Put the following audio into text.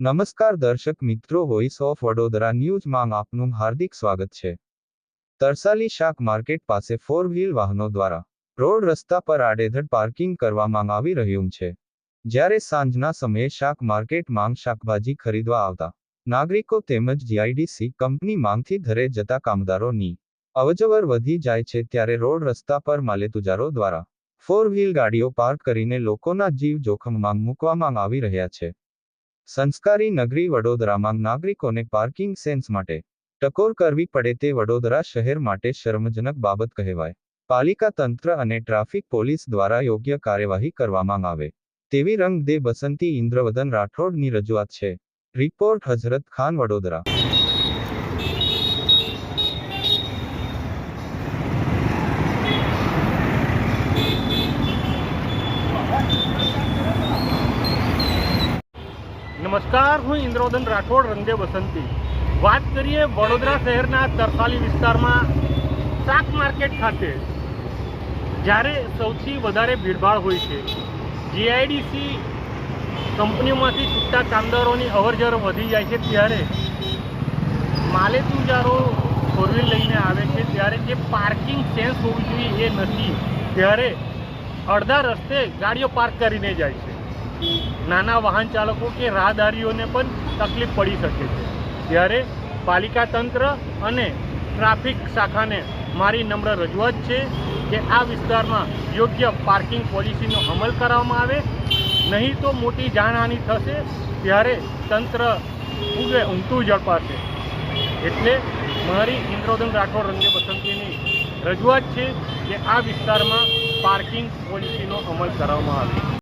નમસ્કાર દર્શક મિત્રો, વોઇસ ઓફ વડોદરા ન્યૂઝમાં આપનું હાર્દિક સ્વાગત છે। તરસાલી શાક માર્કેટ પાસે 4 વ્હીલ વાહનો દ્વારા રોડ રસ્તા પર આડેધડ પાર્કિંગ કરવામાં આવી રહ્યું છે, જ્યારે સાંજના સમયે શાક માર્કેટમાં શાકભાજી ખરીદવા આવતા નાગરિકો તેમજ જીઆઈડીસી કંપની માંગથી ઘરે જતા કામદારોની અવરજવર વધી જાય છે, ત્યારે રોડ રસ્તા પર માલેતુજારો દ્વારા 4 વ્હીલ ગાડીઓ પાર્ક કરીને લોકોના જીવ જોખમમાં મૂકવામાં આવી રહ્યા છે। સંસ્કારી નગરી વડોદરામાં નાગરિકોને પાર્કિંગ સેન્સ માટે ટકોર કરવી પડે તે વડોદરા શહેર માટે શરમજનક બાબત કહેવાય। પાલિકા તંત્ર અને ટ્રાફિક પોલીસ દ્વારા યોગ્ય કાર્યવાહી કરવામાં આવે તેવી રંગદે બસંતી ઇન્દ્રવદન રાઠોડની રજૂઆત છે। રિપોર્ટ હઝરત ખાન, વડોદરા। नमस्कार, हूँ इंद्रवदन राठौड़, रंगदे बसंती। बात करिए वडोदरा शहरना तरसाली विस्ताરમાં શાક માર્કેટ ખાતે જ્યારે સૌથી વધારે ભીડભાડ હોય છે, જીઆઈડીસી કંપનીમાંથી છૂટતા કામદારોની અવરજવર વધી જાય છે, ત્યારે માલેતુજારો ફોર વ્હીલ લઈને આવે છે, ત્યારે જે પાર્કિંગ સેન્સ હોવી જોઈએ એ નથી, ત્યારે અડધા રસ્તે ગાડીઓ પાર્ક કરીને જાય છે। નાના વાહન ચાલકો કે રાહદારીઓને પણ તકલીફ પડી શકે છે, ત્યારે પાલિકા તંત્ર અને ટ્રાફિક શાખાને મારી નમ્ર રજૂઆત છે કે આ વિસ્તારમાં યોગ્ય પાર્કિંગ પોલિસીનો અમલ કરવામાં આવે, નહીં તો મોટી જાનહાનિ થશે, ત્યારે તંત્ર ઊંઘતું ઝડપાશે। એટલે મારી ઇન્દ્રવદન રાઠોડ, રંગદે બસંતીની રજૂઆત છે કે આ વિસ્તારમાં પાર્કિંગ પોલિસીનો અમલ કરવામાં આવે।